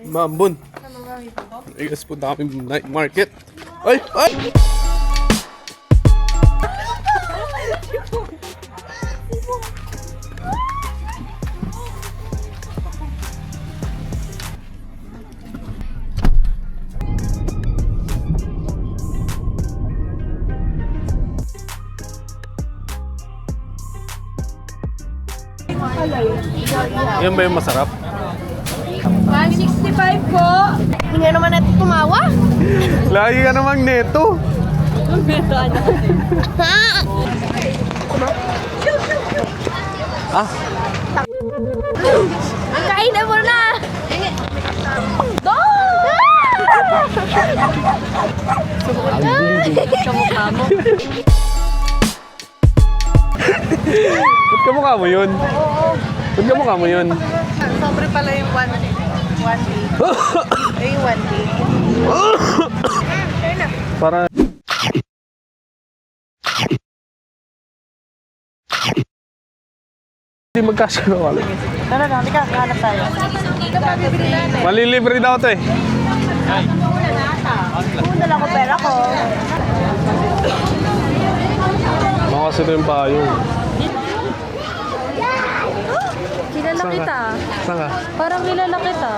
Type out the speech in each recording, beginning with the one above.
Mambon. I guess punta kami night market. Ay! Ay! Yan ba yung masarap? 165 po. Hindi naman natin tumawa. Lagi ka namang neto. Neto ano kasi? Ah? Kain na mo na! Kamukha mo. Ba't kamukha mo yun? Ba't kamukha mo yun? Sobre pala yung 1 day. Yung 1 day. Para... Hindi magkasya na wala. Tara na, halika. Hanap tayo. Malilibre daw ito eh. Una lang ko pera ko. Makas ito yung payong. Kilala Saan ka? kita. Saan ka? Parang kilala kita.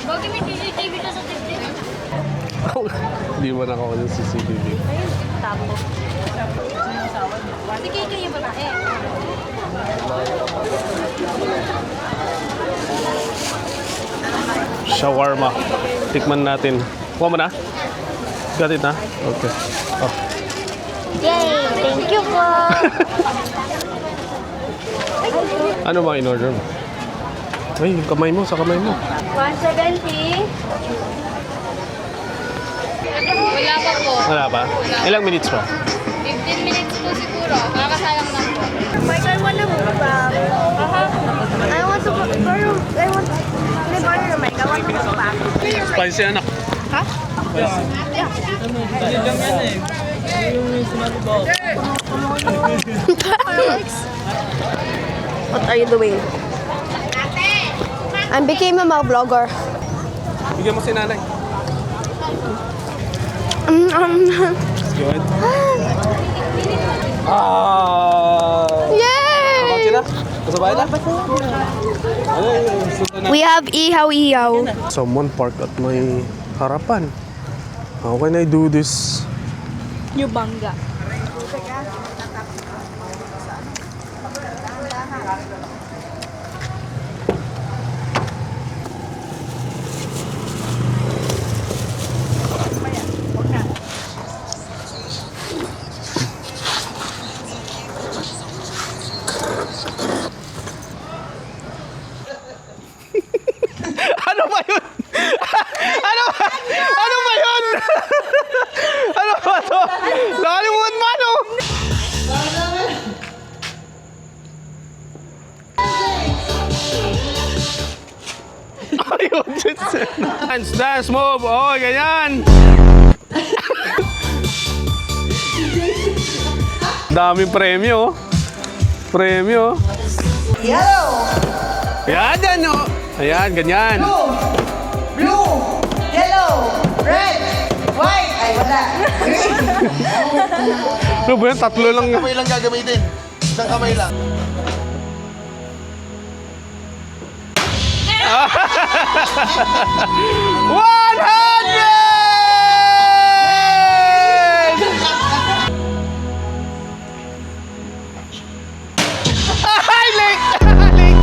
Bakit may CCTV ka sa TV? Hindi mo nakakuha ng CCTV. Ayun, tapo. Sige kayo babae. Shawarma. Tikman natin. Kuha mo na? Got it na? Okay. Oh. Yay! Thank you po! Ano ba in-order mo? Ay, yung kamay mo, sa kamay mo. 170. Wala pa po. Wala pa? Ilang minutes pa? 15 minutes po siguro. Makakasalang lang po. Mike, I want to mukbang. I want to borrow. I want to borrow your mic. I want to mukbang. Spicy anak. Ha? Spicy. What are you doing? I became a vlogger. Bigyan mo si nanay. Good. Yay! Kapag sila? Kasabay na? We have ihaw-ihaw. Someone park at my harapan. How can I do this? New Bangga. Ano ba yun? Ano ba? Ano ba yun? Ano ba to? Nakalimutan mo ano? Ayun, dance, dance, move. Oh, ganyan. Daming premyo. Premyo. Yellow, Yan, yan, oh. Ayan, ganyan. blue, yellow, red, white. Ay, wala. Green. Ano ba yan? Tatlo lang. Kamay lang gagamitin. Isang kamay lang. One hundred! Ay, late! Late!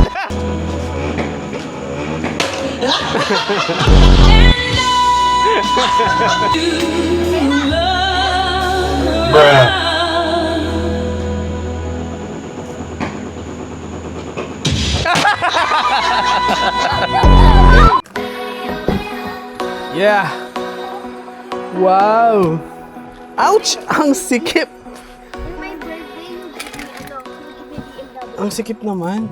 Yeah. Wow. Ouch! Ang sikip. Ang sikip naman.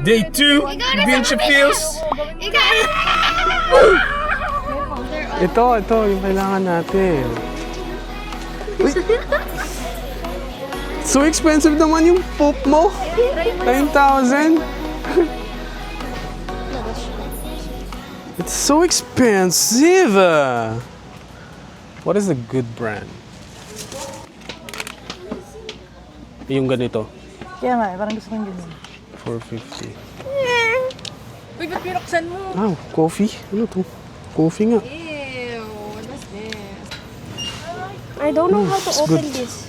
Day 2, Vinci Feels. Ito, yung kailangan natin. Uy. So expensive naman yung poop mo. 9,000. It's so expensive. What is the good brand? Yung ganito, Kaya nga, parang gusto ko yung ganyan. 450. Uy, ba't pinuksan mo? Ah, coffee? Ano to? Coffee nga. Ew, what's this? I don't know how to it's open good. this.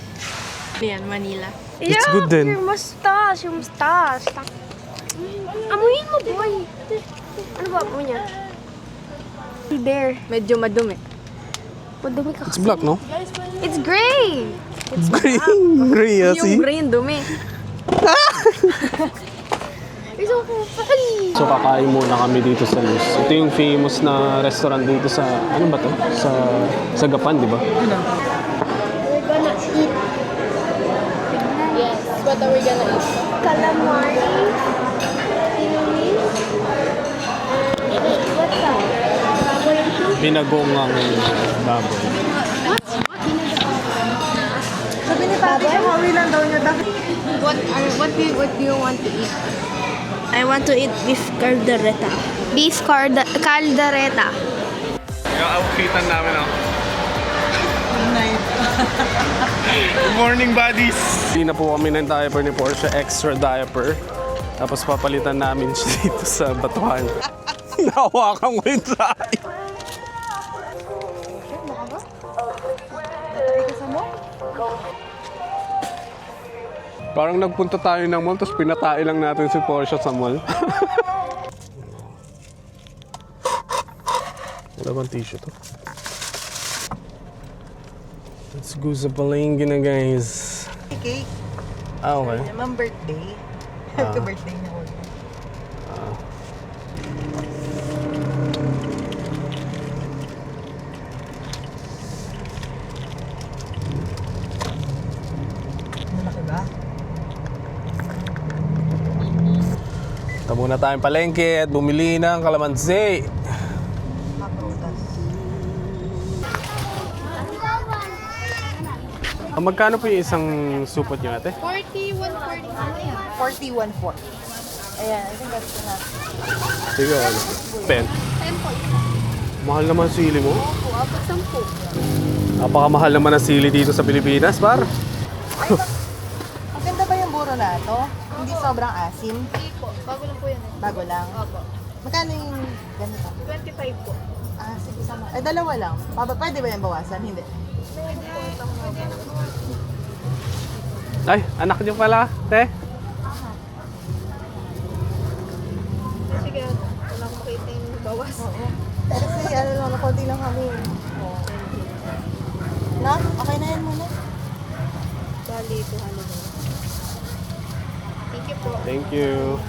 Yan, Manila. It's good din. Your mustache, yung mustache. Amuyin mo, boy. Ano ba amoy niya? Bear. Medyo madumi. Madumi ka It's kasi. black, no? It's gray. It's grey. Grey, see? Yung green dumi. It's okay. So kakain muna kami dito sa Luz. Ito yung famous na restaurant dito sa, ano ba to? Sa Gapan, di ba? We're gonna eat Yes, what are we gonna eat? calamari. What's that? Binagong ang baboy. Sabi ni Papi, kahawi lang daw niya. What do you want to eat? I want to eat beef caldereta. Beef caldereta. Yung outfitan namin, oh. Good morning, buddies! Hindi na po kami ng diaper ni Porsche, extra diaper. Tapos papalitan namin siya dito sa batuhan. Nahawakan ko yung tayo. Parang nagpunta tayo ng mall, tapos pinatay lang natin si Porsche sa mall. Wala bang tissue to? Let's go sa palengke na, guys. Cake. Ah, okay. Ma'am birthday. Happy birthday niya. Malaki ba? Tabo na tayong palengke at bumili ng kalamansi. Maprutas. Magkano po yung isang supot niyo, ate? 41.4. Ayan, I think that's enough. Sige, ano? Pen. Mahal naman sili mo. Napakamahal naman ang sili dito sa Pilipinas, par. Ang ganda ba yung buro na to? Hindi sobrang asim? Bago lang po yan eh. Bago lang? Opo. Magkano yung ganito? 25 po. Ah, sige, sama. Ay, dalawa lang. Pwede ba yung bawasan? Hindi. Ay, anak niyo pala, te. Sige, wala akong makita yung bawas. Kasi ano lang, konti lang kami. Oh. Na? Okay na yan muna. Bali, 200 na. Thank you po. Thank you.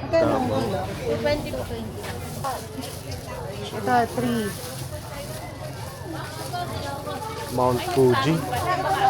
Magkano ang kilo? 20 po, 20. Ito, 3. Mount Fuji.